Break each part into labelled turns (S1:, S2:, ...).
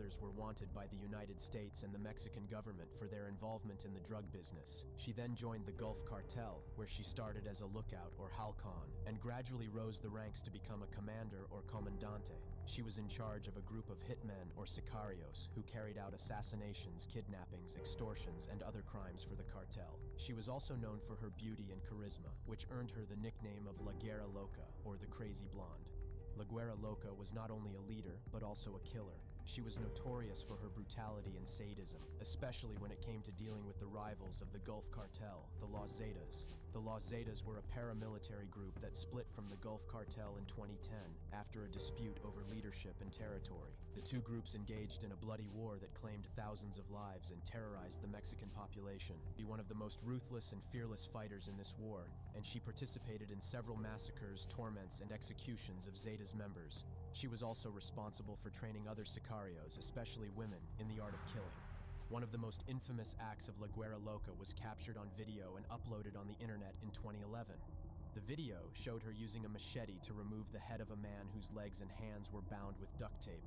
S1: others were wanted by the United States and the Mexican government for their involvement in the drug business. She then joined the Gulf Cartel, where she started as a lookout or halcon, and gradually rose the ranks to become a commander or comandante. She was in charge of a group of hitmen or sicarios who carried out assassinations, kidnappings, extortions, and other crimes for the cartel. She was also known for her beauty and charisma, which earned her the nickname of La Guerra Loca, or the Crazy Blonde. La Guerra Loca was not only a leader, but also a killer. She was notorious for her brutality and sadism, especially when it came to dealing with the rivals of the Gulf Cartel, the Los Zetas. The Los Zetas were a paramilitary group that split from the Gulf Cartel in 2010 after a dispute over leadership and territory. The two groups engaged in a bloody war that claimed thousands of lives and terrorized the Mexican population. Be one of the most ruthless and fearless fighters in this war, and she participated in several massacres, torments, and executions of Zeta's members. She was also responsible for training other sicarios, especially women, in the art of killing. One of the most infamous acts of La Guerra Loca was captured on video and uploaded on the internet in 2011. The video showed her using a machete to remove the head of a man whose legs and hands were bound with duct tape.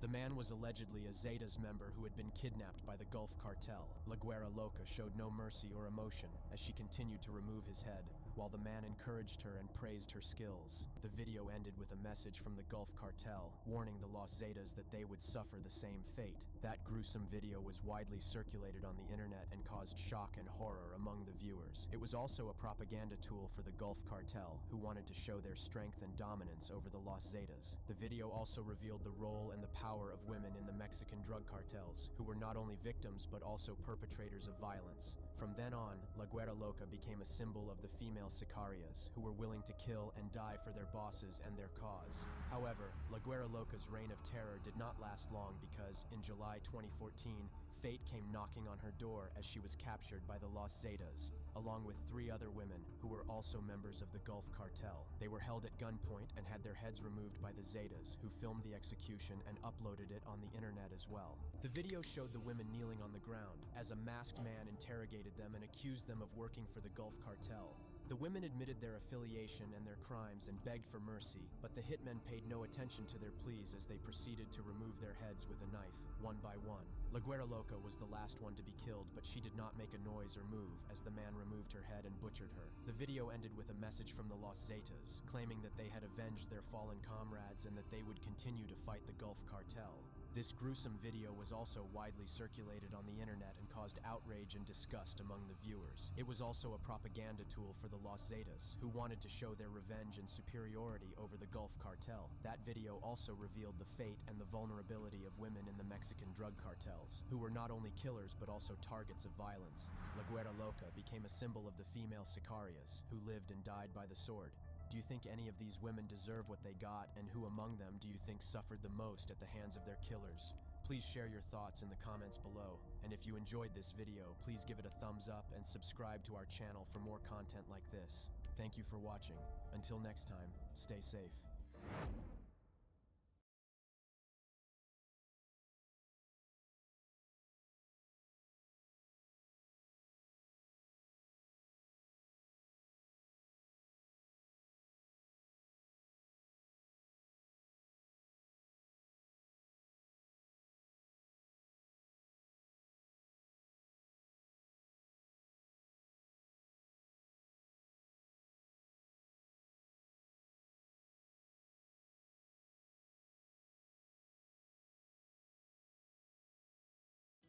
S1: The man was allegedly a Zetas member who had been kidnapped by the Gulf Cartel. La Guerra Loca showed no mercy or emotion as she continued to remove his head, while the man encouraged her and praised her skills. The video ended with a message from the Gulf Cartel, warning the Los Zetas that they would suffer the same fate. That gruesome video was widely circulated on the internet and caused shock and horror among the viewers. It was also a propaganda tool for the Gulf Cartel, who wanted to show their strength and dominance over the Los Zetas. The video also revealed the role and the power of women in the Mexican drug cartels, who were not only victims but also perpetrators of violence. From then on, La Guerra Loca became a symbol of the female sicarias, who were willing to kill and die for their bosses and their cause. However, La Guerra Loca's reign of terror did not last long because, in July 2014, fate came knocking on her door as she was captured by the Los Zetas, along with 3 other women who were also members of the Gulf Cartel. They were held at gunpoint and had their heads removed by the Zetas, who filmed the execution and uploaded it on the internet as well. The video showed the women kneeling on the ground as a masked man interrogated them and accused them of working for the Gulf Cartel. The women admitted their affiliation and their crimes and begged for mercy, but the hitmen paid no attention to their pleas as they proceeded to remove their heads with a knife, one by one. La Guerra Loca was the last one to be killed, but she did not make a noise or move as the man removed her head and butchered her. The video ended with a message from the Los Zetas, claiming that they had avenged their fallen comrades and that they would continue to fight the Gulf Cartel. This gruesome video was also widely circulated on the internet and caused outrage and disgust among the viewers. It was also a propaganda tool for the Los Zetas, who wanted to show their revenge and superiority over the Gulf Cartel. That video also revealed the fate and the vulnerability of women in the Mexican drug cartels, who were not only killers but also targets of violence. La Guerra Loca became a symbol of the female sicarias, who lived and died by the sword. Do you think any of these women deserve what they got, and who among them do you think suffered the most at the hands of their killers? Please share your thoughts in the comments below, and if you enjoyed this video, please give it a thumbs up and subscribe to our channel for more content like this. Thank you for watching. Until next time, stay safe.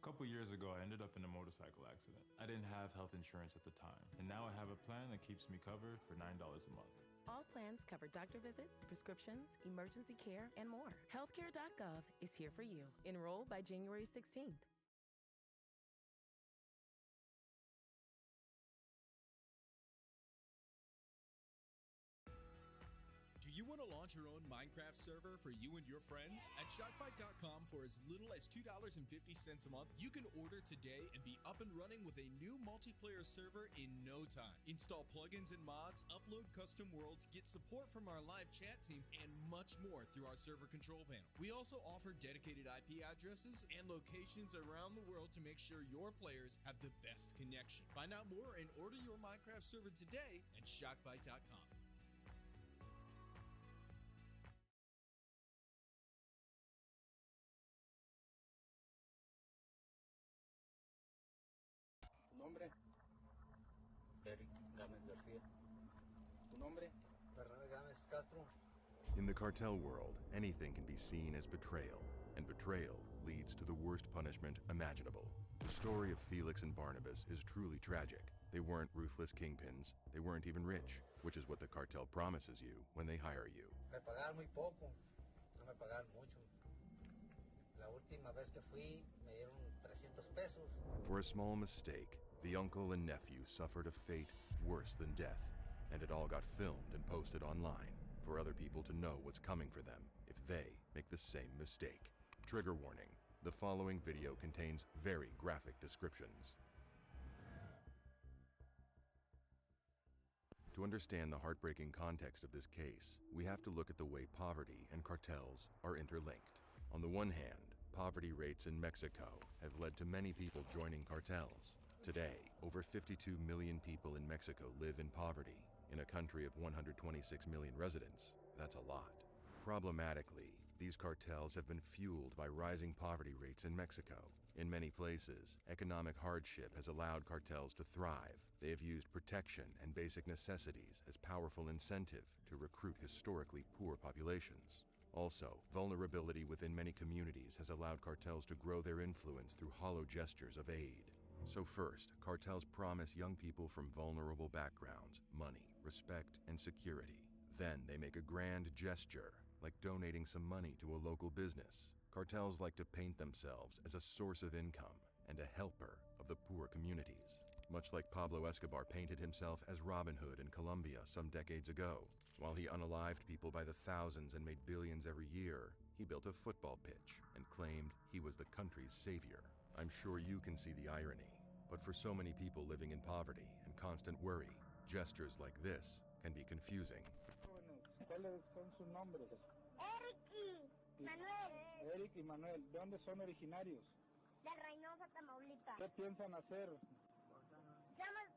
S2: A couple years ago, I ended up in a motorcycle accident. I didn't have health insurance at the time, and now I have a plan that keeps me covered for $9 a month.
S3: All plans cover doctor visits, prescriptions, emergency care, and more. Healthcare.gov is here for you. Enroll by January 16th.
S4: Do you want to launch your own Minecraft server for you and your friends? At ShockBite.com, for as little as $2.50 a month, you can order today and be up and running with a new multiplayer server in no time. Install plugins and mods, upload custom worlds, get support from our live chat team, and much more through our server control panel. We also offer dedicated IP addresses and locations around the world to make sure your players have the best connection. Find out more and order your Minecraft server today at ShockBite.com.
S5: In the cartel world, anything can be seen as betrayal, and betrayal leads to the worst punishment imaginable. The story of Felix and Barnabas is truly tragic. They weren't ruthless kingpins, they weren't even rich, which is what the cartel promises you when they hire you.
S6: Me pagaron muy poco, no me pagaron mucho. La última vez que fui, me dieron 300 pesos.
S5: For a small mistake, the uncle and nephew suffered a fate worse than death, and it all got filmed and posted online for other people to know what's coming for them if they make the same mistake. Trigger warning, the following video contains very graphic descriptions. To understand the heartbreaking context of this case, we have to look at the way poverty and cartels are interlinked. On the one hand, poverty rates in Mexico have led to many people joining cartels. Today, over 52 million people in Mexico live in poverty. In a country of 126 million residents, that's a lot. Problematically, these cartels have been fueled by rising poverty rates in Mexico. In many places, economic hardship has allowed cartels to thrive. They have used protection and basic necessities as powerful incentive to recruit historically poor populations. Also, vulnerability within many communities has allowed cartels to grow their influence through hollow gestures of aid. So first, cartels promise young people from vulnerable backgrounds money, respect, and security. Then they make a grand gesture, like donating some money to a local business. Cartels like to paint themselves as a source of income and a helper of the poor communities. Much like Pablo Escobar painted himself as Robin Hood in Colombia some decades ago. While he unalived people by the thousands and made billions every year, he built a football pitch and claimed he was the country's savior. I'm sure you can see the irony, but for so many people living in poverty and constant worry, gestures like this can be confusing.
S7: ¿Cuáles son sus nombres?
S8: Eric y Manuel.
S7: Eric y Manuel, ¿de dónde son originarios?
S8: De Reynosa, Tamaulipas.
S7: ¿Qué piensan hacer?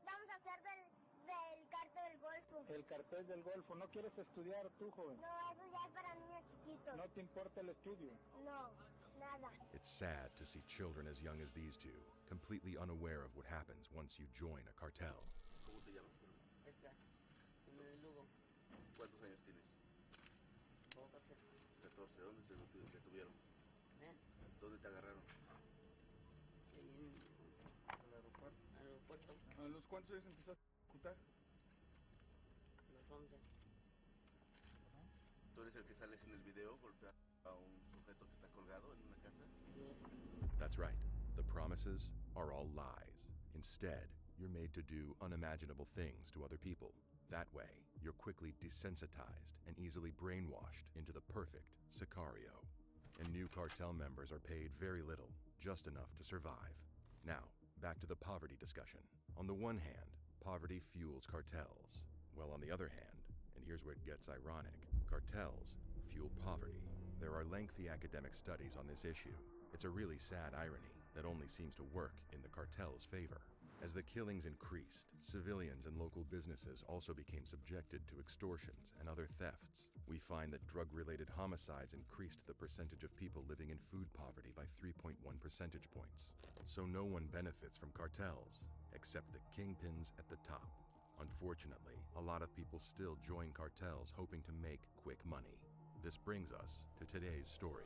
S8: Vamos a hacer del cartel del Golfo.
S7: El cartel del Golfo. ¿No quieres estudiar tú, joven?
S8: No, eso ya es para niños chiquitos.
S7: ¿No te importa el estudio?
S8: No, nada.
S5: It's sad to see children as young as these two, completely unaware of what happens once you join a cartel.
S9: ¿Cómo te llamas?
S6: Edgar, dime de Lugo.
S9: ¿Cuántos años tienes?
S6: 14.
S9: 14. ¿Dónde te tuvieron? ¿Dónde te agarraron?
S6: Ahí en el aeropuerto.
S9: ¿A los cuántos años empezaste a ejecutar?
S6: Los 11.
S9: ¿Tú eres el que sales en el video golpeando a un sujeto que está colgado en una casa?
S6: Sí.
S5: That's right. The promises are all lies. Instead, you're made to do unimaginable things to other people. That way, you're quickly desensitized and easily brainwashed into the perfect Sicario. And new cartel members are paid very little, just enough to survive. Now, back to the poverty discussion. On the one hand, poverty fuels cartels, while on the other hand, and here's where it gets ironic, cartels fuel poverty. There are lengthy academic studies on this issue. It's a really sad irony that only seems to work in the cartel's favor. As the killings increased, civilians and local businesses also became subjected to extortions and other thefts. We find that drug-related homicides increased the percentage of people living in food poverty by 3.1 percentage points. So no one benefits from cartels, except the kingpins at the top. Unfortunately, a lot of people still join cartels hoping to make quick money. This brings us to today's story.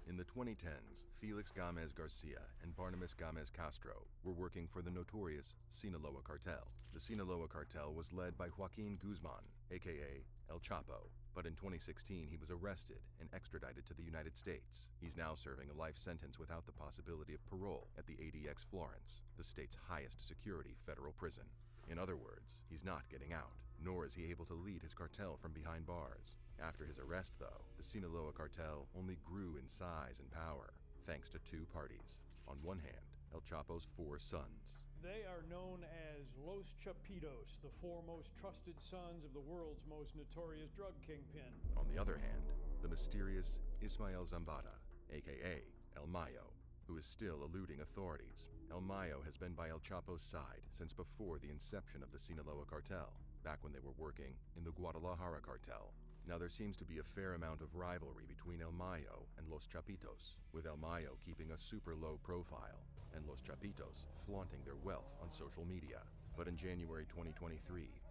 S5: In the 2010s, Felix Gamez Garcia and Barnabas Gamez Castro were working for the notorious Sinaloa cartel. The Sinaloa cartel was led by Joaquin Guzman, aka El Chapo, but in 2016 he was arrested and extradited to the United States. He's now serving a life sentence without the possibility of parole at the ADX Florence, the state's highest security federal prison. In other words, he's not getting out, nor is he able to lead his cartel from behind bars. After his arrest, though, the Sinaloa cartel only grew in size and power, thanks to two parties. On one hand, El Chapo's 4 sons.
S10: They are known as Los Chapitos, the 4 most trusted sons of the world's most notorious drug kingpin.
S5: On the other hand, the mysterious Ismael Zambada, aka El Mayo, who is still eluding authorities. El Mayo has been by El Chapo's side since before the inception of the Sinaloa cartel, back when they were working in the Guadalajara cartel. Now there seems to be a fair amount of rivalry between El Mayo and Los Chapitos, with El Mayo keeping a super low profile, and Los Chapitos flaunting their wealth on social media. But in January 2023,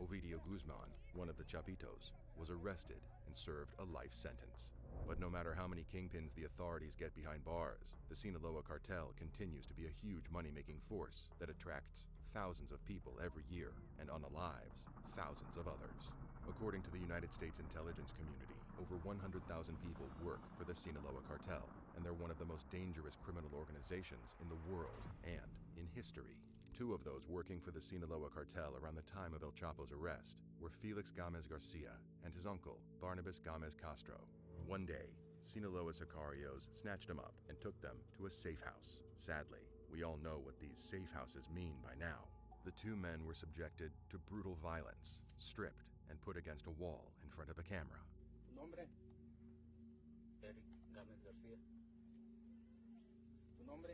S5: Ovidio Guzman, one of the Chapitos, was arrested and served a life sentence. But no matter how many kingpins the authorities get behind bars, the Sinaloa cartel continues to be a huge money-making force that attracts thousands of people every year and unalives thousands of others. According to the United States intelligence community, over 100,000 people work for the Sinaloa cartel, and they're one of the most dangerous criminal organizations in the world and in history. Two of those working for the Sinaloa cartel around the time of El Chapo's arrest were Felix Gamez Garcia and his uncle, Barnabas Gamez Castro. One day, Sinaloa sicarios snatched them up and took them to a safe house. Sadly, we all know what these safe houses mean by now. The two men were subjected to brutal violence, stripped, and put against a wall in front of a camera.
S7: ¿Nombre? Eric Gámez García. ¿Tu nombre?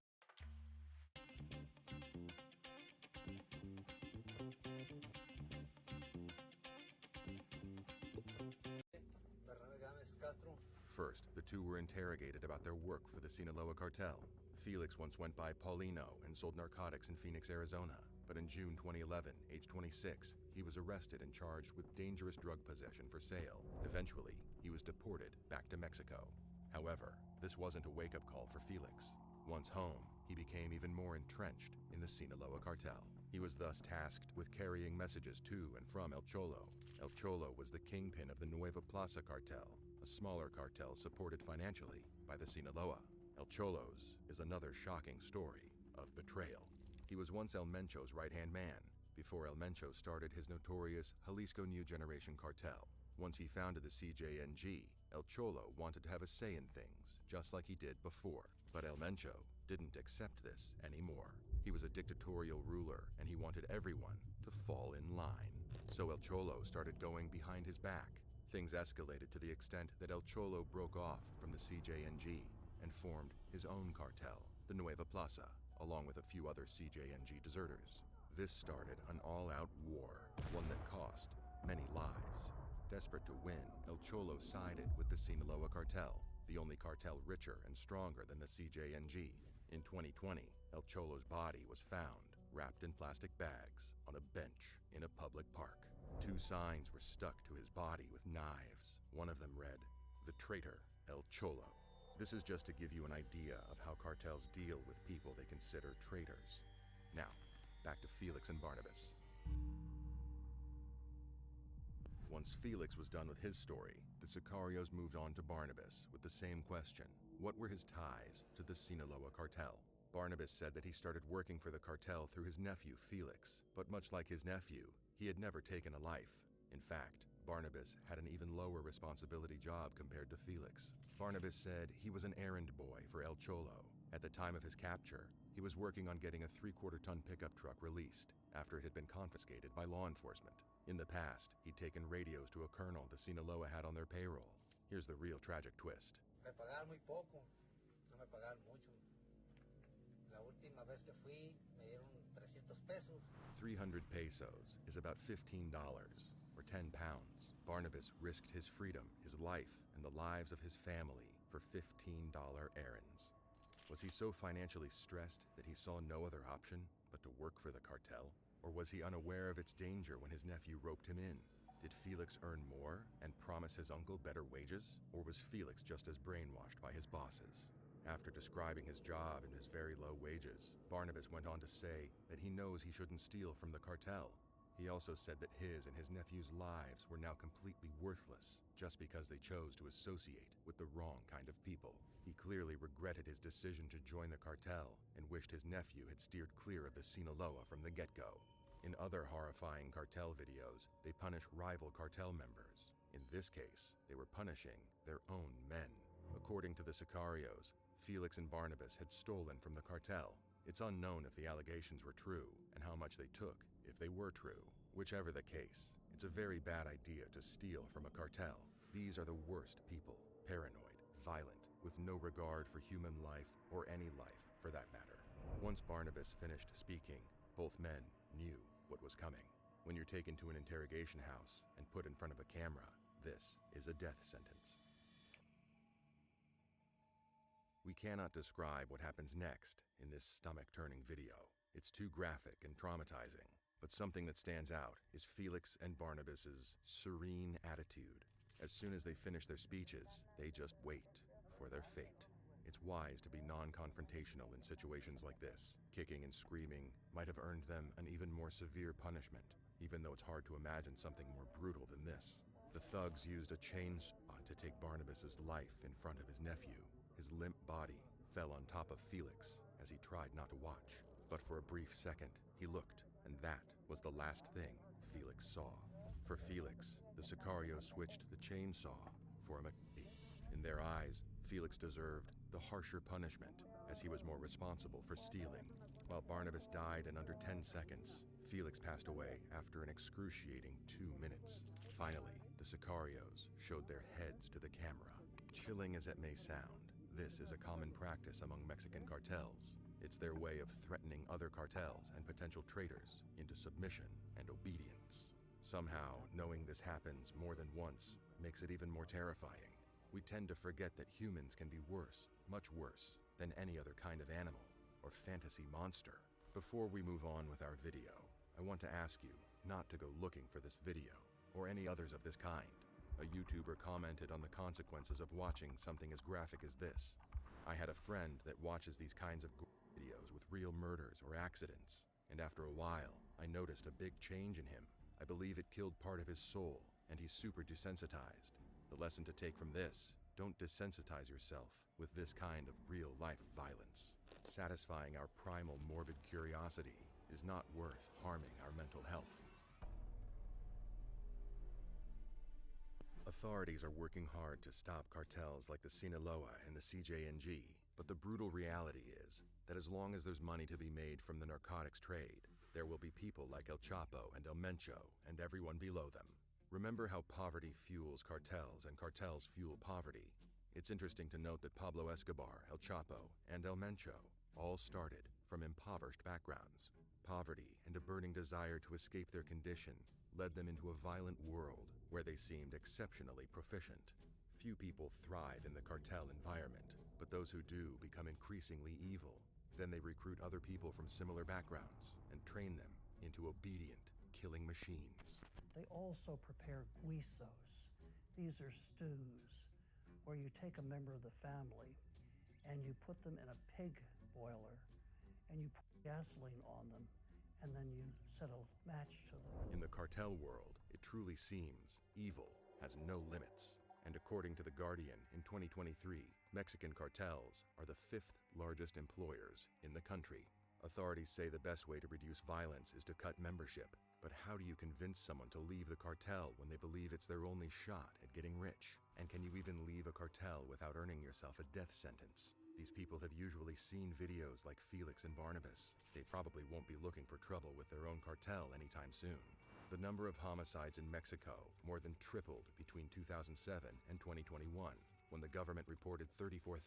S5: First, the two were interrogated about their work for the Sinaloa cartel. Felix once went by Paulino and sold narcotics in Phoenix, Arizona. But in June 2011, age 26, he was arrested and charged with dangerous drug possession for sale. Eventually, he was deported back to Mexico. However, this wasn't a wake-up call for Felix. Once home, he became even more entrenched in the Sinaloa cartel. He was thus tasked with carrying messages to and from El Cholo. El Cholo was the kingpin of the Nueva Plaza cartel, a smaller cartel supported financially by the Sinaloa. El Cholo's is another shocking story of betrayal. He was once El Mencho's right-hand man, before El Mencho started his notorious Jalisco New Generation cartel. Once he founded the CJNG, El Cholo wanted to have a say in things, just like he did before. But El Mencho didn't accept this anymore. He was a dictatorial ruler, and he wanted everyone to fall in line. So El Cholo started going behind his back. Things escalated to the extent that El Cholo broke off from the CJNG and formed his own cartel, the Nueva Plaza, along with a few other CJNG deserters. This started an all-out war, one that cost many lives. Desperate to win, El Cholo sided with the Sinaloa cartel, the only cartel richer and stronger than the CJNG. In 2020, El Cholo's body was found, wrapped in plastic bags, on a bench in a public park. Two signs were stuck to his body with knives. One of them read, "The Traitor, El Cholo." This is just to give you an idea of how cartels deal with people they consider traitors. Now, back to Felix and Barnabas. Once Felix was done with his story, the sicarios moved on to Barnabas with the same question. What were his ties to the Sinaloa cartel? Barnabas said that he started working for the cartel through his nephew, Felix. But much like his nephew, he had never taken a life. In fact, Barnabas had an even lower responsibility job compared to Felix. Barnabas said he was an errand boy for El Cholo. At the time of his capture, he was working on getting a 3/4-ton pickup truck released after it had been confiscated by law enforcement. In the past, he'd taken radios to a colonel the Sinaloa had on their payroll. Here's the real tragic twist.
S6: Me pagaron muy poco, no me pagaron mucho. La última vez que fui, me dieron 300 pesos.
S5: 300 pesos is about $15, or 10 pounds. Barnabas risked his freedom, his life, and the lives of his family for $15 errands. Was he so financially stressed that he saw no other option but to work for the cartel? Or was he unaware of its danger when his nephew roped him in? Did Felix earn more and promise his uncle better wages? Or was Felix just as brainwashed by his bosses? After describing his job and his very low wages, Barnabas went on to say that he knows he shouldn't steal from the cartel. He also said that his and his nephew's lives were now completely worthless just because they chose to associate with the wrong kind of people. He clearly regretted his decision to join the cartel and wished his nephew had steered clear of the Sinaloa from the get-go. In other horrifying cartel videos, they punish rival cartel members. In this case, they were punishing their own men. According to the sicarios, Felix and Barnabas had stolen from the cartel. It's unknown if the allegations were true and how much they took, if they were true. Whichever the case, it's a very bad idea to steal from a cartel. These are the worst people, paranoid, violent, with no regard for human life or any life for that matter. Once Barnabas finished speaking, both men knew what was coming. When you're taken to an interrogation house and put in front of a camera, this is a death sentence. We cannot describe what happens next in this stomach-turning video. It's too graphic and traumatizing. But something that stands out is Felix and Barnabas's serene attitude. As soon as they finish their speeches, they just wait for their fate. It's wise to be non-confrontational in situations like this. Kicking and screaming might have earned them an even more severe punishment, even though it's hard to imagine something more brutal than this. The thugs used a chainsaw to take Barnabas's life in front of his nephew. His limp body fell on top of Felix as he tried not to watch. But for a brief second, he looked, and that was the last thing Felix saw. For Felix, the Sicarios switched the chainsaw for a machete. In their eyes, Felix deserved the harsher punishment, as he was more responsible for stealing. While Barnabas died in under 10 seconds, Felix passed away after an excruciating 2 minutes. Finally, the Sicarios showed their heads to the camera. Chilling as it may sound, this is a common practice among Mexican cartels. It's their way of threatening other cartels and potential traitors into submission and obedience. Somehow, knowing this happens more than once makes it even more terrifying. We tend to forget that humans can be worse, much worse, than any other kind of animal or fantasy monster. Before we move on with our video, I want to ask you not to go looking for this video or any others of this kind. A YouTuber commented on the consequences of watching something as graphic as this. I had a friend that watches these kinds of videos with real murders or accidents, and after a while, I noticed a big change in him. I believe it killed part of his soul, and he's super desensitized. The lesson to take from this: don't desensitize yourself with this kind of real-life violence. Satisfying our primal morbid curiosity is not worth harming our mental health. Authorities are working hard to stop cartels like the Sinaloa and the CJNG, but the brutal reality is that as long as there's money to be made from the narcotics trade, there will be people like El Chapo and El Mencho and everyone below them. Remember how poverty fuels cartels and cartels fuel poverty. It's interesting to note that Pablo Escobar, El Chapo, and El Mencho all started from impoverished backgrounds. Poverty and a burning desire to escape their condition led them into a violent world where they seemed exceptionally proficient. Few people thrive in the cartel environment, but those who do become increasingly evil. Then they recruit other people from similar backgrounds and train them into obedient, killing machines.
S11: They also prepare guisos. These are stews where you take a member of the family and you put them in a pig boiler and you put gasoline on them and then you set a match to them.
S5: In the cartel world, it truly seems evil has no limits. And according to The Guardian, in 2023, Mexican cartels are the 5th largest employers in the country. Authorities say the best way to reduce violence is to cut membership. But how do you convince someone to leave the cartel when they believe it's their only shot at getting rich? And can you even leave a cartel without earning yourself a death sentence? These people have usually seen videos like Felix and Barnabas. They probably won't be looking for trouble with their own cartel anytime soon. The number of homicides in Mexico more than tripled between 2007 and 2021, when the government reported 34,000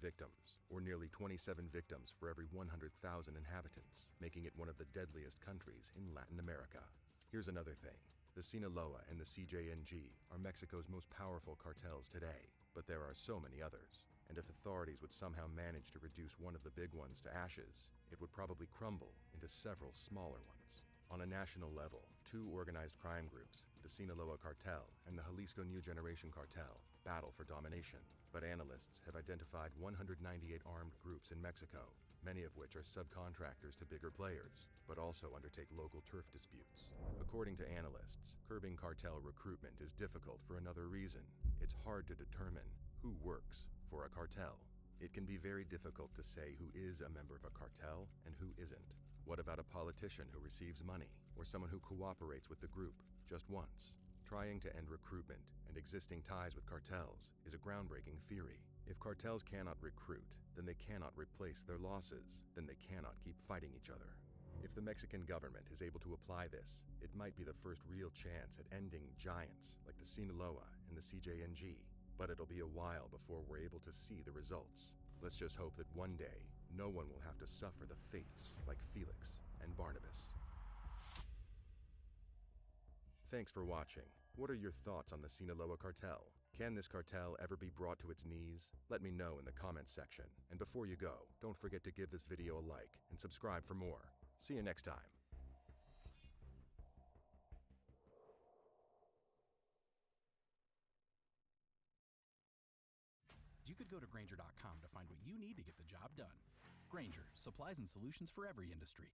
S5: victims, or nearly 27 victims for every 100,000 inhabitants, making it one of the deadliest countries in Latin America. Here's another thing. The Sinaloa and the CJNG are Mexico's most powerful cartels today, but there are so many others. And if authorities would somehow manage to reduce one of the big ones to ashes, it would probably crumble into several smaller ones. On a national level, 2 organized crime groups, the Sinaloa Cartel and the Jalisco New Generation Cartel, battle for domination. But analysts have identified 198 armed groups in Mexico, many of which are subcontractors to bigger players, but also undertake local turf disputes. According to analysts, curbing cartel recruitment is difficult for another reason. It's hard to determine who works for a cartel. It can be very difficult to say who is a member of a cartel and who isn't. What about a politician who receives money, or someone who cooperates with the group just once? Trying to end recruitment and existing ties with cartels is a groundbreaking theory. If cartels cannot recruit, then they cannot replace their losses, then they cannot keep fighting each other. If the Mexican government is able to apply this, it might be the first real chance at ending giants like the Sinaloa and the CJNG, but it'll be a while before we're able to see the results. Let's just hope that one day, no one will have to suffer the fates like Felix and Barnabas. Thanks for watching. What are your thoughts on the Sinaloa cartel? Can this cartel ever be brought to its knees? Let me know in the comments section. And before you go, don't forget to give this video a like and subscribe for more. See you next time.
S12: go to Grainger.com to find what you need to get the job done. Grainger, supplies and solutions for every industry.